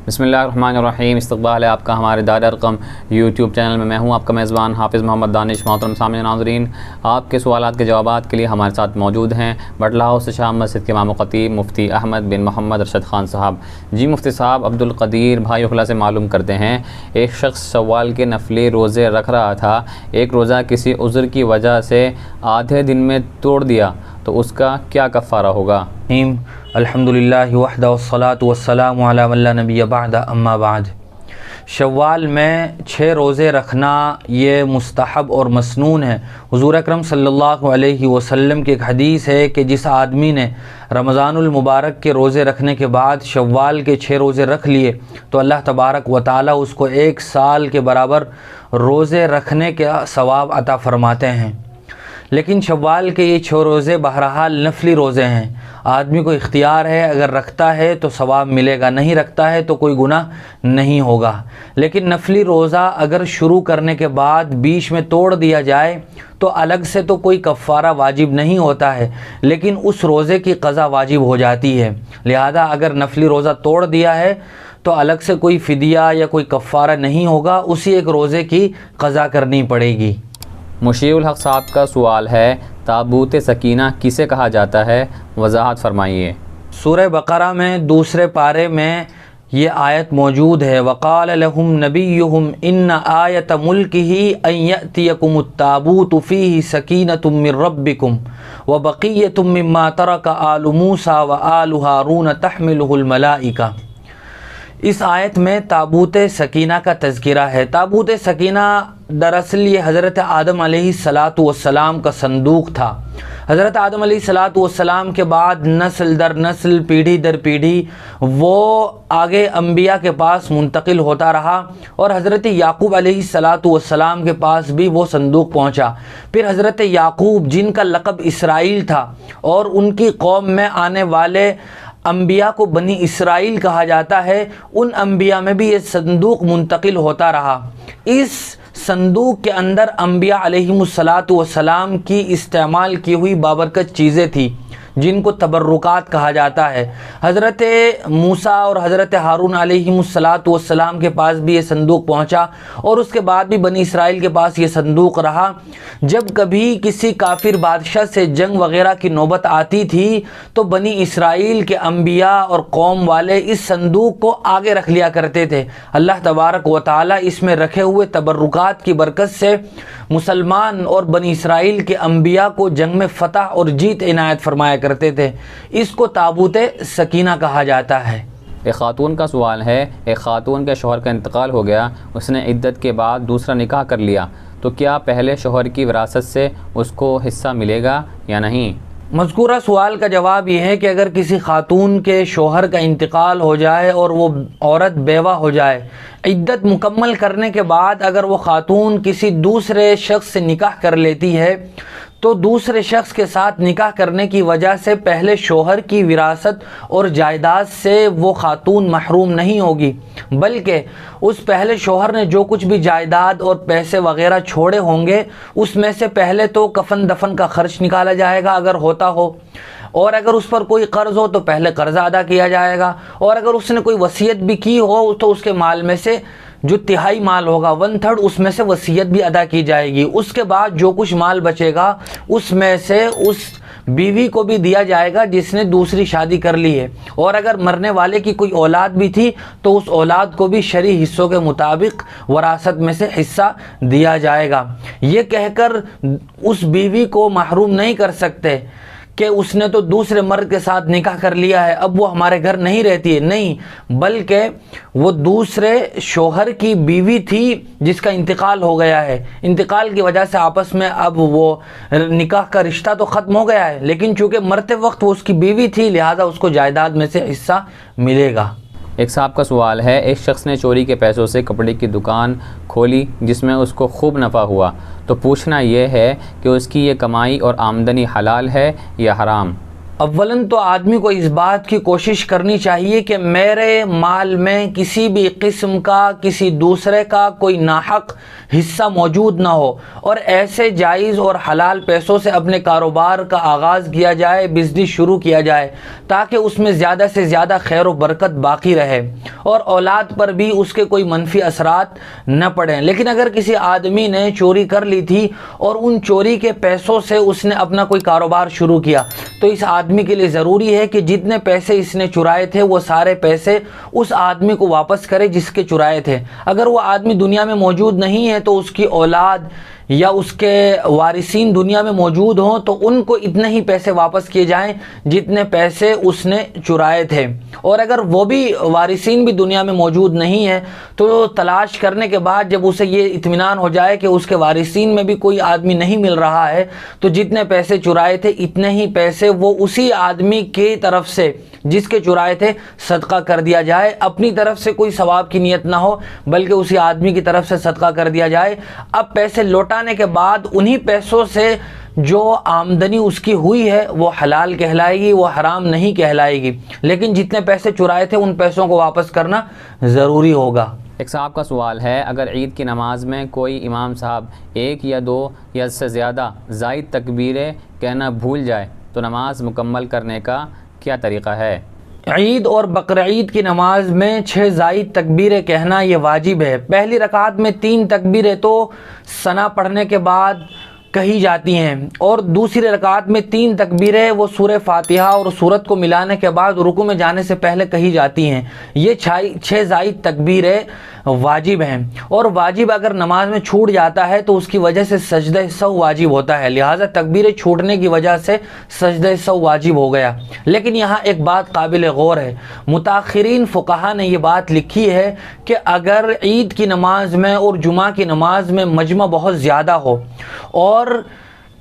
बिस्मिल्लाहिर्रहमानिर्रहीम। इस्तक़बाल है आपका हमारे दार अरक़म यूट्यूब चैनल में। मैं हूं आपका मेज़बान हाफ़िज़ मोहम्मद दानिश। मोहतरम सामईन नाज़रीन, आपके सवालात के जवाबात के लिए हमारे साथ मौजूद हैं बटला हाउस शाह मस्जिद के इमाम ख़तीब मुफ्ती अहमद बिन मोहम्मद अरशद ख़ान साहब। जी मुफ्ती साहब, अब्दुल क़दीर भाई खुला से मालूम करते हैं, एक शख्स शव्वाल के नफली रोज़े रख रहा था, एक रोज़ा किसी उज़्र की वजह से आधे दिन में तोड़ दिया, तो उसका क्या कफ़ारा होगा? अल्हम्दुलिल्लाहि वहदा वस्सलातु वस्सलामु अला मन ला नबिय्य बअद अम्मा बाद। शव्वाल में 6 रोज़े रखना ये मुस्तहब और मसनून है। हुज़ूर अकरम सल्लल्लाहु अलैहि वसल्लम की एक हदीस है कि जिस आदमी ने रमज़ानुल मुबारक के रोज़े रखने के बाद शव्वाल के 6 रोज़े रख लिए तो अल्लाह तबारक व तआला उसको 1 साल के बराबर रोज़े रखने का सवाब अता फ़रमाते हैं। लेकिन शव्वाल के ये 6 रोज़े बहरहाल नफली रोज़े हैं। आदमी को इख्तियार है, अगर रखता है तो सवाब मिलेगा, नहीं रखता है तो कोई गुनाह नहीं होगा। लेकिन नफली रोज़ा अगर शुरू करने के बाद बीच में तोड़ दिया जाए तो अलग से तो कोई कफ़ारा वाजिब नहीं होता है, लेकिन उस रोज़े की क़ज़ा वाजिब हो जाती है। लिहाजा अगर नफली रोज़ा तोड़ दिया है तो अलग से कोई फ़िदिया या कोई कफ़ारा नहीं होगा, उसी एक रोज़े की क़ज़ा करनी पड़ेगी। मुशीउल हक़ साहब का सवाल है, ताबूत सकीना किसे कहा जाता है, वज़ाहत फरमाइए। सूरह बक़रा में दूसरे पारे में ये आयत मौजूद है, वक़ाल लहुम नबियुहुम इन्न आयत मुल्किही अन यअतियकुमुत ताबूतु फ़ीहि सकीनतुम मिर रब्बिकुम व बक़िय्यतुम मिम्मा तरक आलु मूसा व आलु हारून तहमिलुहुल मलाइका। इस आयत में ताबूत सकीना का तज़किरा है। ताबूत सकीना दरअसल ये हज़रत आदम अलैहिस्सलातु वस्सलाम का संदूक था। हज़रत आदम अलैहिस्सलातु वस्सलाम के बाद नस्ल दर नस्ल, पीढ़ी दर पीढ़ी वो आगे अम्बिया के पास मुंतकिल होता रहा और हज़रत याकूब अलैहिस्सलातु वस्सलाम के पास भी वो संदूक पहुँचा। फिर हज़रत याकूब, जिनका लक़ब इसराइल था और उनकी कौम में आने वाले अम्बिया को बनी इसराइल कहा जाता है, उन अम्बिया में भी ये संदूक मुंतकिल होता रहा। इस संदूक के अंदर अम्बिया अलैहिमुस्सलातु वस्सलाम की इस्तेमाल की हुई बाबरकत चीज़ें थी जिनको तबर्रुकात कहा जाता है। हज़रत मूसा और हज़रत हारून अलैहिमुस्सलातु वस्सलाम के पास भी ये संदूक पहुंचा और उसके बाद भी बनी इसराइल के पास ये संदूक रहा। जब कभी किसी काफिर बादशाह से जंग वग़ैरह की नौबत आती थी तो बनी इसराइल के अम्बिया और कौम वाले इस संदूक को आगे रख लिया करते थे। अल्लाह तबारक व तआला इसमें रखे हुए तबर्रुकात की बरकत से मुसलमान और बनी इसराइल के अम्बिया को जंग में फ़तह और जीत इनायत फरमाया करते थे। इसको ताबूत सकीना कहा जाता है। एक ख़ातून का सवाल है, एक ख़ातून के शौहर का इंतकाल हो गया, उसने इद्दत के बाद दूसरा निकाह कर लिया, तो क्या पहले शौहर की विरासत से उसको हिस्सा मिलेगा या नहीं? मज़कूरा सवाल का जवाब यह है कि अगर किसी खातून के शौहर का इंतकाल हो जाए और वो औरत बेवा हो जाए, इद्दत मुकम्मल करने के बाद अगर वो खातून किसी दूसरे शख्स से निकाह कर लेती है तो दूसरे शख्स के साथ निकाह करने की वजह से पहले शौहर की विरासत और जायदाद से वो खातून महरूम नहीं होगी, बल्कि उस पहले शौहर ने जो कुछ भी जायदाद और पैसे वगैरह छोड़े होंगे उसमें से पहले तो कफन दफन का खर्च निकाला जाएगा अगर होता हो, और अगर उस पर कोई कर्ज़ हो तो पहले कर्ज़ा अदा किया जाएगा, और अगर उसने कोई वसीयत भी की हो तो उसके माल में से जो तिहाई माल होगा 1/3 उसमें से वसीयत भी अदा की जाएगी। उसके बाद जो कुछ माल बचेगा उसमें से उस बीवी को भी दिया जाएगा जिसने दूसरी शादी कर ली है, और अगर मरने वाले की कोई औलाद भी थी तो उस औलाद को भी शरई हिस्सों के मुताबिक वरासत में से हिस्सा दिया जाएगा। ये कहकर उस बीवी को महरूम नहीं कर सकते कि उसने तो दूसरे मर्द के साथ निकाह कर लिया है, अब वो हमारे घर नहीं रहती है, नहीं, बल्कि वो दूसरे शौहर की बीवी थी जिसका इंतकाल हो गया है। इंतकाल की वजह से आपस में अब वो निकाह का रिश्ता तो ख़त्म हो गया है, लेकिन चूँकि मरते वक्त वो उसकी बीवी थी लिहाजा उसको जायदाद में से हिस्सा मिलेगा। एक साहब का सवाल है, एक शख्स ने चोरी के पैसों से कपड़े की दुकान खोली जिसमें उसको खूब नफ़ा हुआ, तो पूछना यह है कि उसकी ये कमाई और आमदनी हलाल है या हराम? अव्वलन तो आदमी को इस बात की कोशिश करनी चाहिए कि मेरे माल में किसी भी किस्म का किसी दूसरे का कोई नाहक हिस्सा मौजूद ना हो, और ऐसे जायज़ और हलाल पैसों से अपने कारोबार का आगाज़ किया जाए, बिजनेस शुरू किया जाए, ताकि उसमें ज़्यादा से ज़्यादा खैर व बरकत बाकी रहे और औलाद पर भी उसके कोई मनफी असरात न पड़ें। लेकिन अगर किसी आदमी ने चोरी कर ली थी और उन चोरी के पैसों से उसने अपना कोई कारोबार शुरू किया, तो इस आदमी के लिए ज़रूरी है कि जितने पैसे इसने चुराए थे वो सारे पैसे उस आदमी को वापस करे जिसके चुराए थे। अगर वो आदमी दुनिया में मौजूद नहीं है तो उसकी औलाद या उसके वारिसीन दुनिया में मौजूद हों तो उनको इतने ही पैसे वापस किए जाएं जितने पैसे उसने चुराए थे। और अगर वो भी वारिसीन भी दुनिया में मौजूद नहीं है तो तलाश करने के बाद जब उसे ये इत्मीनान हो जाए कि उसके वारिसीन में भी कोई आदमी नहीं मिल रहा है, तो जितने पैसे चुराए थे इतने ही पैसे वो उसी आदमी की तरफ से जिसके चुराए थे सदका कर दिया जाए। अपनी तरफ से कोई सवाब की नीयत ना हो बल्कि उसी आदमी की तरफ से सदका कर दिया जाए। अब पैसे लौटाने के बाद उन्हीं पैसों से जो आमदनी उसकी हुई है वो हलाल कहलाएगी, वो हराम नहीं कहलाएगी। लेकिन जितने पैसे चुराए थे उन पैसों को वापस करना ज़रूरी होगा। एक साहब का सवाल है, अगर ईद की नमाज में कोई इमाम साहब एक या दो या इससे ज़्यादा ज़ायद तकबीरें कहना भूल जाए तो नमाज मुकम्मल करने का क्या तरीक़ा है? ईद और बकरीद की नमाज में 6 ज़ायद तकबीरें कहना ये वाजिब है। पहली रकात में 3 तकबीरें तो सना पढ़ने के बाद कही जाती हैं और दूसरी रकात में 3 तकबीरें वो सूरह फातिहा और सूरत को मिलाने के बाद रुकू में जाने से पहले कही जाती हैं। ये 6 ज़ायद तकबीरें वाजिब हैं और वाजिब अगर नमाज में छूट जाता है तो उसकी वजह से सजदे सहव वाजिब होता है। लिहाजा तकबीरें छूटने की वजह से सजदे सहव वाजिब हो गया। लेकिन यहाँ एक बात काबिल गौर है, मुताखिरीन फ़ुक़हा ने ये बात लिखी है कि अगर ईद की नमाज में और जुमा की नमाज में मजमा बहुत ज़्यादा हो और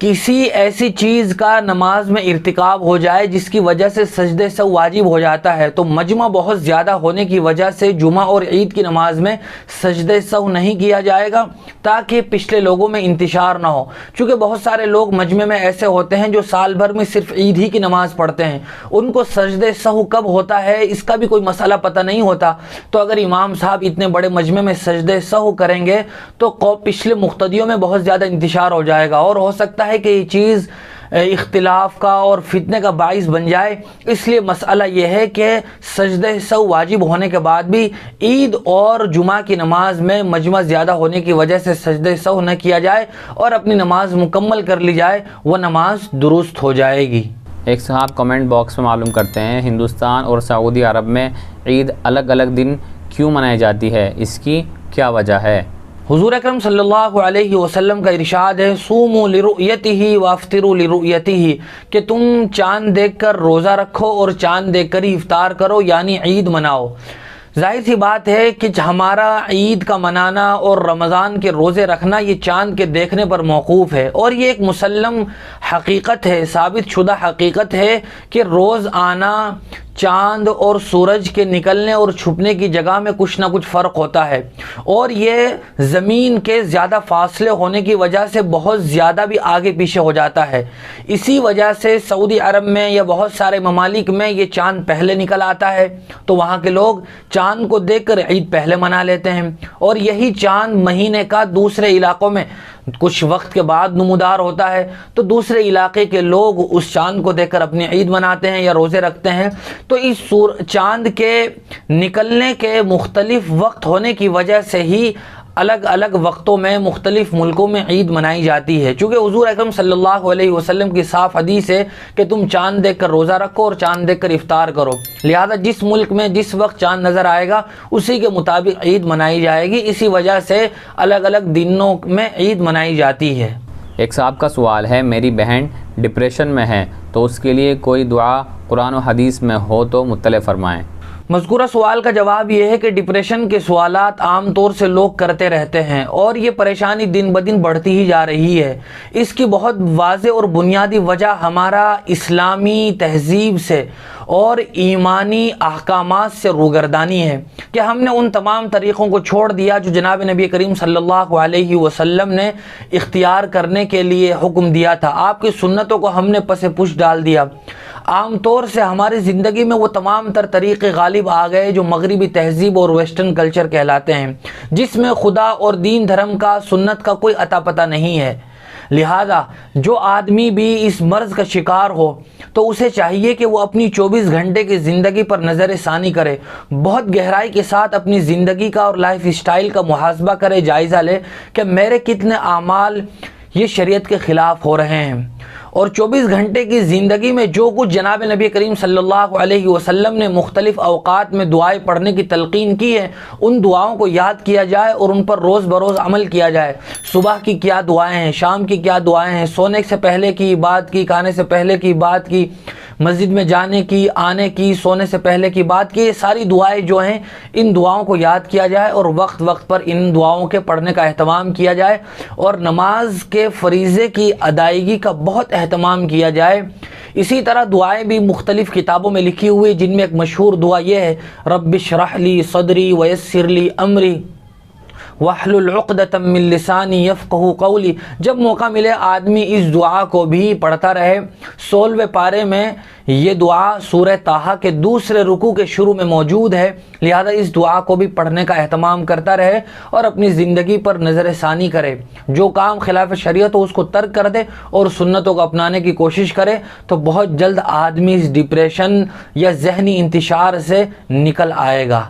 किसी ऐसी चीज़ का नमाज में इर्तिकाब हो जाए जिसकी वजह से सजदे सहव वाजिब हो जाता है, तो मजमा बहुत ज़्यादा होने की वजह से जुमा और ईद की नमाज में सजदे सहव नहीं किया जाएगा ताकि पिछले लोगों में इंतशार ना हो। चूँकि बहुत सारे लोग मजमे में ऐसे होते हैं जो साल भर में सिर्फ ईद ही की नमाज़ पढ़ते हैं, उनको सजदे सहव कब होता है इसका भी कोई मसला पता नहीं होता। तो अगर इमाम साहब इतने बड़े मजमे में सजदे सहव करेंगे तो पिछले मुक्तदियों में बहुत ज़्यादा इंतशार हो जाएगा और हो सकता है कि ये चीज़ इख्तिलाफ का और फितने का बाइस बन जाए। इसलिए मसला यह है कि सजदे सहव वाजिब होने के बाद भी ईद और जुमा की नमाज में मजमा ज़्यादा होने की वजह से सजदे सहव न किया जाए और अपनी नमाज मुकम्मल कर ली जाए, वह नमाज दुरुस्त हो जाएगी। एक साहब कमेंट बॉक्स में मालूम करते हैं, हिंदुस्तान और सऊदी अरब में ईद अलग अलग दिन क्यों मनाई जाती है, इसकी क्या वजह है? हुज़ूर अकरम सल्लल्लाहु अलैहि वसल्लम का इरशाद है, सूमू लिरुयतिही वाफ्तिरू लिरुयतिही, कि तुम चाँद देखकर रोज़ा रखो और चाँद देखकर ही इफ्तार करो, यानी ईद मनाओ। जाहिर सी बात है कि हमारा ईद का मनाना और रमज़ान के रोज़े रखना ये चाँद के देखने पर मौकूफ़ है और ये एक मुसल्लम हकीकत है, साबित शुदा हकीकत है कि रोज़ आना, चाँद और सूरज के निकलने और छुपने की जगह में कुछ ना कुछ फ़र्क होता है और ये ज़मीन के ज़्यादा फासले होने की वजह से बहुत ज़्यादा भी आगे पीछे हो जाता है। इसी वजह से सऊदी अरब में या बहुत सारे ममालिक में ये चाँद पहले निकल आता है तो वहाँ के लोग चाँद को देखकर ईद पहले मना लेते हैं और यही चाँद महीने का दूसरे इलाक़ों में कुछ वक्त के बाद नमूदार होता है तो दूसरे इलाके के लोग उस चाँद को देखकर अपनी ईद मनाते हैं या रोज़े रखते हैं। तो इस चाँद के निकलने के मुख्तलिफ वक्त होने की वजह से ही अलग अलग वक्तों में मुख्तलिफ मुल्कों में ईद मनाई जाती है। चूँकि हुज़ूर अकरम सल्लल्लाहु अलैहि वसल्लम की साफ़ हदीस है कि तुम चाँद देखकर रोज़ा रखो और चाँद देखकर इफ्तार करो, लिहाजा जिस मुल्क में जिस वक्त चाँद नज़र आएगा उसी के मुताबिक ईद मनाई जाएगी। इसी वजह से अलग अलग दिनों में ईद मनाई जाती है। एक साहब का सवाल है, मेरी बहन डिप्रेशन में है तो उसके लिए कोई दुआ कुरान और हदीस में हो तो मुत्तले फरमाएँ। मज़कूरा सवाल का जवाब यह है कि डिप्रेशन के सवालात आम तौर से लोग करते रहते हैं और ये परेशानी दिन ब दिन बढ़ती ही जा रही है। इसकी बहुत वाज़ेह और बुनियादी वजह हमारा इस्लामी तहज़ीब से और ईमानी अहकामात से रूगर्दानी है कि हमने उन तमाम तरीक़ों को छोड़ दिया जो जनाब नबी करीम सल्लल्लाहु अलैहि वसल्लम ने इख्तियार करने के लिए हुक्म दिया था। आपकी सुन्नतों को हमने पसे पुश डाल दिया। आम तौर से हमारी ज़िंदगी में वो तमाम तर तरीक़े गालिब आ गए जो मगरिबी तहज़ीब और वेस्टर्न कल्चर कहलाते हैं, जिसमें खुदा और दीन धर्म का सुन्नत का कोई अता पता नहीं है। लिहाजा जो आदमी भी इस मर्ज़ का शिकार हो तो उसे चाहिए कि वो अपनी 24 घंटे की ज़िंदगी पर नज़र सानी करे, बहुत गहराई के साथ अपनी ज़िंदगी का और लाइफ स्टाइल का मुहासबा करे, जायज़ा ले कि मेरे कितने आमाल ये शरीयत के ख़िलाफ़ हो रहे हैं। और 24 घंटे की ज़िंदगी में जो कुछ जनाब नबी करीम सल्लल्लाहु अलैहि वसल्लम ने मुख्तलिफ़ अवकात में दुआएं पढ़ने की तलक़ीन की है, उन दुआओं को याद किया जाए और उन पर रोज़ बरोज़ अमल किया जाए। सुबह की क्या दुआएं हैं, शाम की क्या दुआएं हैं, सोने से पहले की बात की, खाने से पहले की बात की, मस्जिद में जाने की, आने की, सोने से पहले की बात की, ये सारी दुआएं जो हैं इन दुआओं को याद किया जाए और वक्त वक्त पर इन दुआओं के पढ़ने का अहतमाम किया जाए और नमाज के फ़रीज़े की अदायगी का बहुत अहतमाम किया जाए। इसी तरह दुआएं भी मुख्तलिफ़ किताबों में लिखी हुई, जिनमें एक मशहूर दुआ ये है, रब्बि इश्रह ली सदरी वयस्सिर ली अमरी वहलुल उक़दतम मिन लिसानी यफ़क़हू क़ौली। जब मौका मिले आदमी इस दुआ को भी पढ़ता रहे। 16वें पारे में ये दुआ सूरह ताहा के दूसरे रुकू के शुरू में मौजूद है, लिहाजा इस दुआ को भी पढ़ने का अहतमाम करता रहे और अपनी ज़िंदगी पर नज़र सानी करे। जो काम खिलाफ शरीयत हो उसको तर्क कर दे और सुन्नतों को अपनाने की कोशिश करे तो बहुत जल्द आदमी इस डिप्रेशन या जहनी इंतशार से निकल आएगा।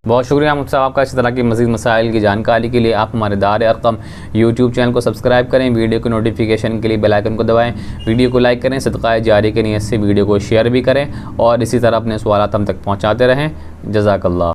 बहुत शुक्रिया मुफ्ती साहब आपका। इसी तरह की मज़ीद मसाइल की जानकारी के लिए आप हमारे दार अरक़म यूट्यूब चैनल को सब्सक्राइब करें, वीडियो की नोटिफिकेशन के लिए बेल आइकन को दबाएं, वीडियो को लाइक करें, सदक़ा जारी की नियत से वीडियो को शेयर भी करें और इसी तरह अपने सवालात हम तक पहुँचाते रहें। जज़ाकल्लाह।